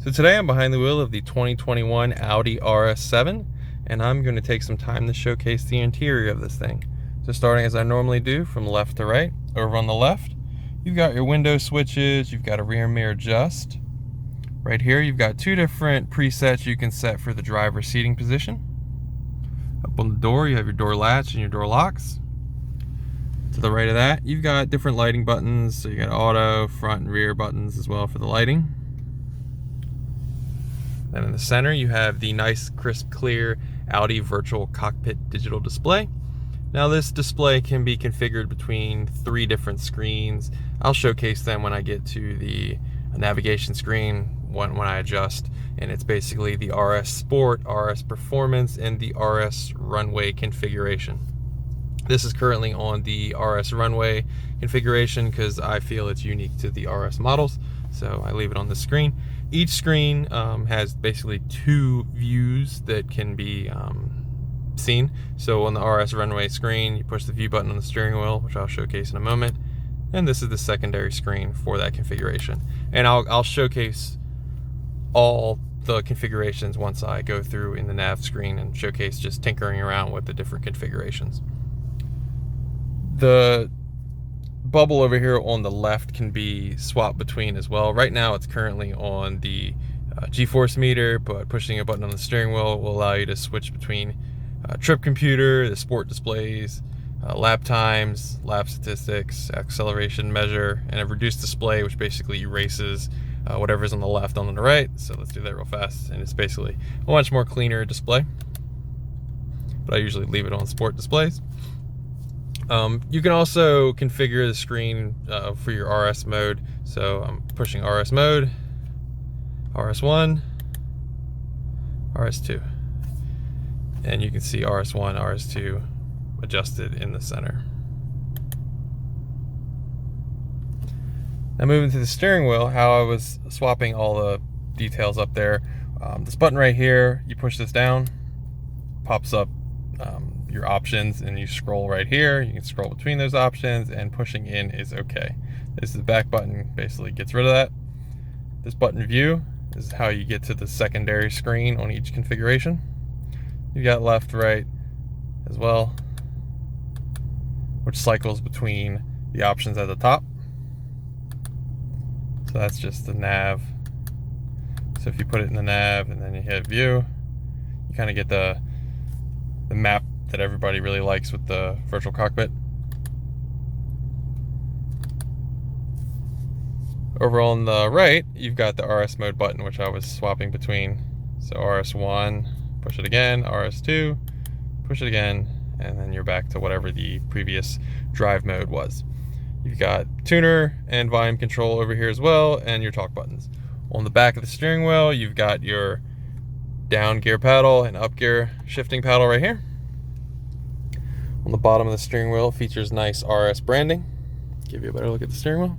So today I'm behind the wheel of the 2021 Audi RS7, and I'm going to take some time to showcase the interior of this thing. So starting as I normally do from left to right, over on the left, you've got your window switches, you've got a rear mirror adjust. Right here you've got two different presets you can set for the driver's seating position. Up on the door you have your door latch and your door locks. To the right of that you've got different lighting buttons, so you got auto, front and rear buttons as well for the lighting. And in the center you have the nice crisp clear Audi virtual cockpit digital display. Now this display can be configured between 3 different screens. I'll showcase them when I get to the navigation screen when I adjust, and it's basically the RS Sport, RS Performance, and the RS Runway configuration. This is currently on the RS Runway configuration because I feel it's unique to the RS models, so I leave it on the screen. Each screen has basically 2 views that can be seen. So on the RS Runway screen, you push the view button on the steering wheel, which I'll showcase in a moment, and this is the secondary screen for that configuration. And I'll showcase all the configurations once I go through in the nav screen and showcase just tinkering around with the different configurations. The bubble over here on the left can be swapped between as well. Right now it's currently on the G-force meter, but pushing a button on the steering wheel will allow you to switch between trip computer, the sport displays, lap times, lap statistics, acceleration measure, and a reduced display which basically erases whatever's on the left on the right. So let's do that real fast, and it's basically a much more cleaner display, but I usually leave it on sport displays. You can also configure the screen for your RS mode. So I'm pushing RS mode, RS1, RS2, and you can see RS1, RS2 adjusted in the center. Now moving to the steering wheel, how I was swapping all the details up there. This button right here, you push this down, pops up your options, and you scroll right here. You can scroll between those options, and pushing in is okay. This is the back button, basically gets rid of that. This button view is how you get to the secondary screen on each configuration. You got left, right as well, which cycles between the options at the top. So that's just the nav. So if you put it in the nav and then you hit view, you kind of get the map that everybody really likes with the virtual cockpit. Over on the right, you've got the RS mode button, which I was swapping between. So RS1, push it again, RS2, push it again, and then you're back to whatever the previous drive mode was. You've got tuner and volume control over here as well, and your talk buttons. On the back of the steering wheel, you've got your down gear paddle and up gear shifting paddle right here. On the bottom of the steering wheel features nice RS branding. Give you a better look at the steering wheel.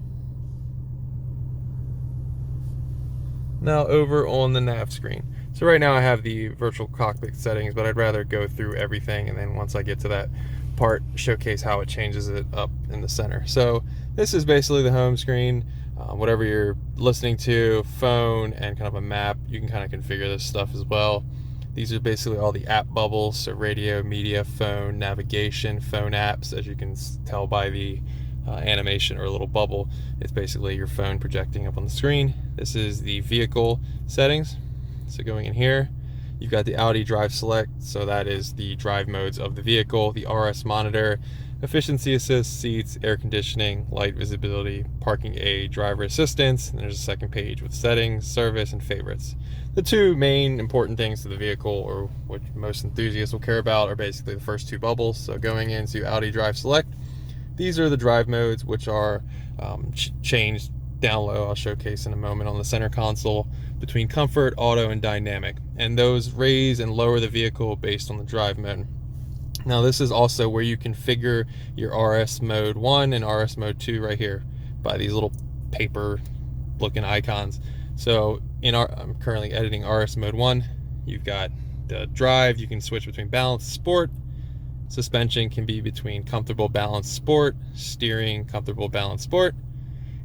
Now over on the nav screen. So right now I have the virtual cockpit settings, but I'd rather go through everything, and then once I get to that part, showcase how it changes it up in the center. So this is basically the home screen. Whatever you're listening to, phone, and kind of a map, you can kind of configure this stuff as well. These are basically all the app bubbles, so radio, media, phone, navigation, phone apps. As you can tell by the animation or little bubble, it's basically your phone projecting up on the screen. This is the vehicle settings. So going in here, you've got the Audi Drive Select, so that is the drive modes of the vehicle, the RS monitor, efficiency assist, seats, air conditioning, light visibility, parking aid, driver assistance, and there's a second page with settings, service, and favorites. The 2 main important things to the vehicle, or what most enthusiasts will care about, are basically the first 2 bubbles. So going into Audi Drive Select, these are the drive modes, which are changed down low. I'll showcase in a moment on the center console between comfort, auto, and dynamic, and those raise and lower the vehicle based on the drive mode. Now this is also where you configure your RS mode 1 and RS mode 2 right here by these little paper looking icons. So I'm currently editing RS mode 1. You've got the drive, you can switch between balance, sport. Suspension can be between comfortable, balance, sport. Steering, comfortable, balance, sport.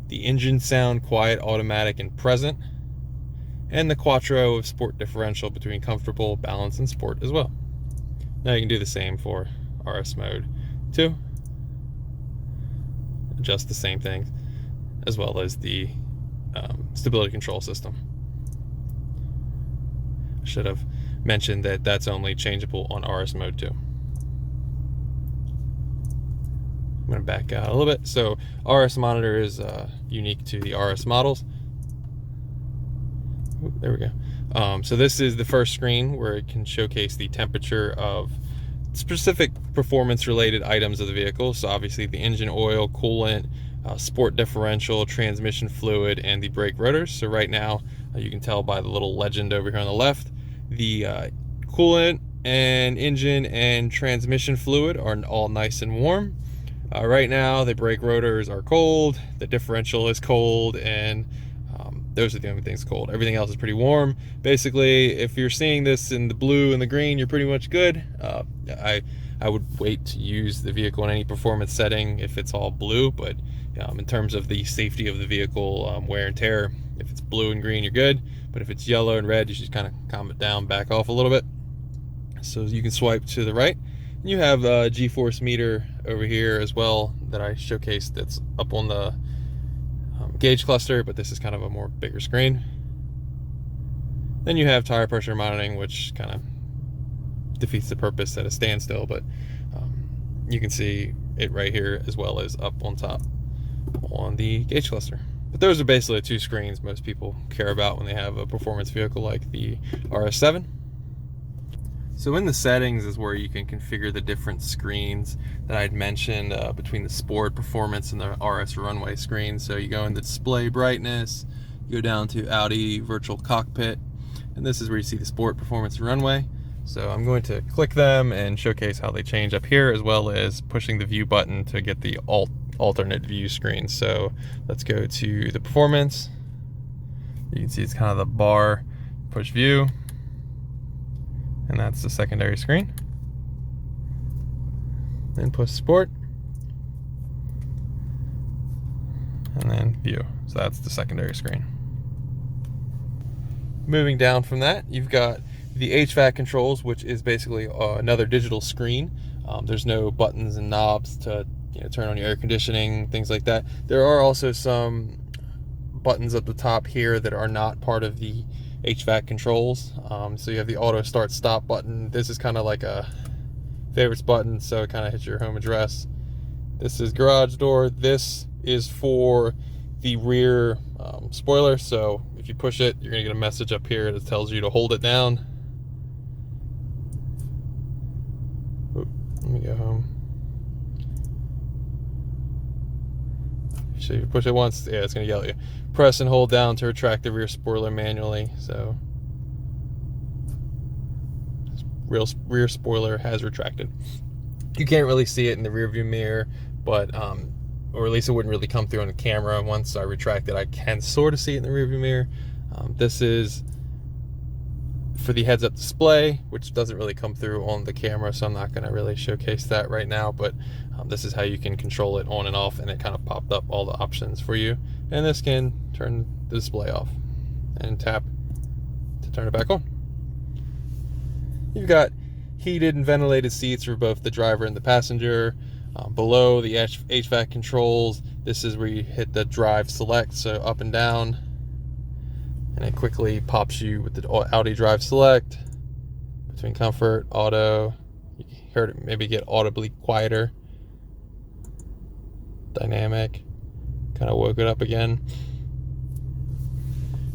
The engine sound, quiet, automatic, and present. and the Quattro of sport differential between comfortable, balance, and sport as well. Now you can do the same for RS mode 2. Adjust the same thing, as well as the stability control system. Should have mentioned that that's only changeable on RS mode 2. I'm going to back out a little bit. So RS monitor is unique to the RS models. Ooh, there we go. So this is the first screen where it can showcase the temperature of specific performance related items of the vehicle. So obviously the engine oil, coolant, sport differential, transmission fluid, and the brake rotors. So right now you can tell by the little legend over here on the left, the coolant and engine and transmission fluid are all nice and warm. Right now the brake rotors are cold, the differential is cold, and those are the only things cold. Everything else is pretty warm. Basically, if you're seeing this in the blue and the green, you're pretty much good. I would wait to use the vehicle in any performance setting if it's all blue, but in terms of the safety of the vehicle, wear and tear, if it's blue and green, you're good. But if it's yellow and red, you should kind of calm it down, back off a little bit. So you can swipe to the right. You have a G-force meter over here as well that I showcased that's up on the gauge cluster, but this is kind of a more bigger screen. Then you have tire pressure monitoring, which kind of defeats the purpose at a standstill, but you can see it right here as well as up on top on the gauge cluster. But those are basically the two screens most people care about when they have a performance vehicle like the RS7. So in the settings is where you can configure the different screens that I'd mentioned between the sport, performance, and the RS runway screen. So you go into display brightness, you go down to Audi virtual cockpit, and this is where you see the sport, performance, and runway. So I'm going to click them and showcase how they change up here, as well as pushing the view button to get the alternate view screen. So let's go to the performance. You can see it's kind of the bar, push view, and that's the secondary screen. Then push sport, and then view. So that's the secondary screen. Moving down from that, you've got the HVAC controls, which is basically another digital screen. There's no buttons and knobs to turn on your air conditioning, things like that. There are also some buttons at the top here that are not part of the HVAC controls. So you have the auto start stop button. This is kind of like a favorites button, so it kind of hits your home address. This is garage door. This is for the rear spoiler, so if you push it, you're gonna get a message up here that tells you to hold it down. Oop, let me go home. So you push it once, yeah, it's gonna yell at you. Press and hold down to retract the rear spoiler manually. So rear spoiler has retracted. You can't really see it in the rear view mirror, but or at least it wouldn't really come through on the camera. Once I retract it, I can sort of see it in the rear view mirror. This is for the heads-up display, which doesn't really come through on the camera, so I'm not going to really showcase that right now, but this is how you can control it on and off, and it kind of popped up all the options for you. And this can turn the display off and tap to turn it back on. You've got heated and ventilated seats for both the driver and the passenger. Below the HVAC controls, this is where you hit the drive select, so up and down, and it quickly pops you with the Audi drive select between comfort, auto. You heard it maybe get audibly quieter, dynamic, kind of woke it up again.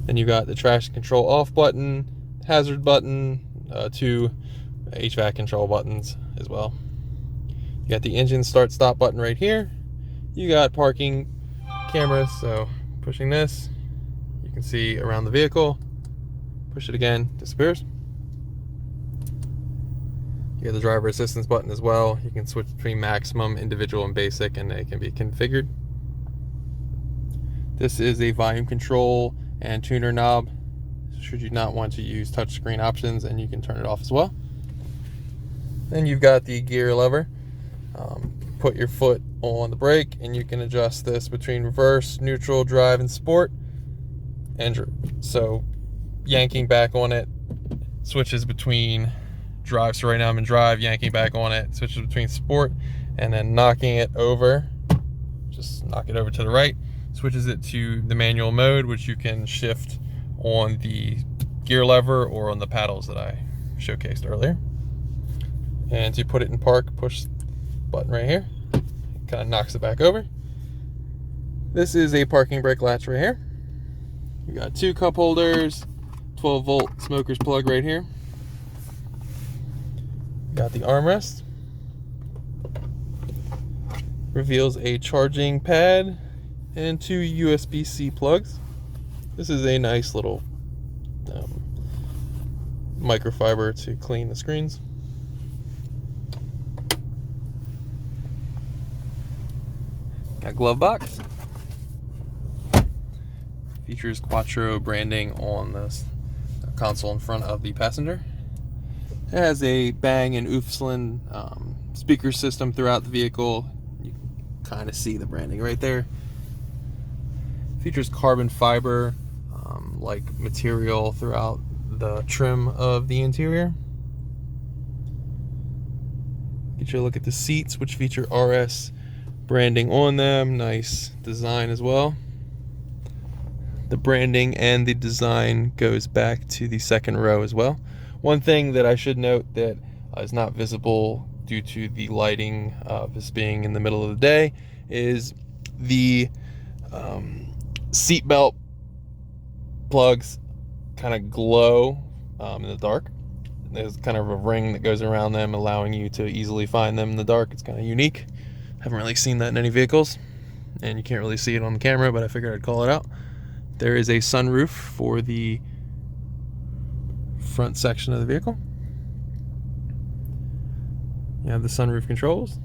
Then you got the traction control off button, hazard button, two HVAC control buttons as well. You got the engine start stop button right here. You got parking cameras, so pushing this, you can see around the vehicle. Push it again, disappears. You got the driver assistance button as well. You can switch between maximum, individual, and basic, and they can be configured. This is a volume control and tuner knob. Should you not want to use touchscreen options, and you can turn it off as well. Then you've got the gear lever. Put your foot on the brake, and you can adjust this between reverse, neutral, drive, and sport. So yanking back on it switches between drive. So right now I'm in drive, yanking back on it switches between sport, and then knocking it over, just knock it over to the right, switches it to the manual mode, which you can shift on the gear lever or on the paddles that I showcased earlier. And to put it in park, push the button right here, kind of knocks it back over. This is a parking brake latch right here. You got 2 cup holders, 12-volt smoker's plug right here. Got the armrest. Reveals a charging pad and 2 USB-C plugs. This is a nice little microfiber to clean the screens. Got glove box. Features Quattro branding on the console in front of the passenger. It has a Bang & Olufsen speaker system throughout the vehicle. You can kind of see the branding right there. Features carbon fiber like material throughout the trim of the interior. Get you a look at the seats, which feature RS branding on them. Nice design as well. The branding and the design goes back to the second row as well. One thing that I should note that is not visible due to the lighting of this being in the middle of the day is the seatbelt plugs kind of glow in the dark. There's kind of a ring that goes around them, allowing you to easily find them in the dark. It's kind of unique. Haven't really seen that in any vehicles, and you can't really see it on the camera, but I figured I'd call it out. There is a sunroof for the front section of the vehicle. You have the sunroof controls.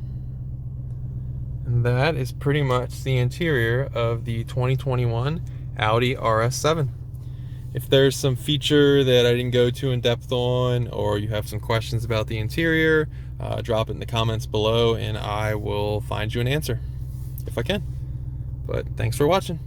And that is pretty much the interior of the 2021 Audi RS7. If there's some feature that I didn't go too in depth on, or you have some questions about the interior, drop it in the comments below and I will find you an answer if I can. But thanks for watching.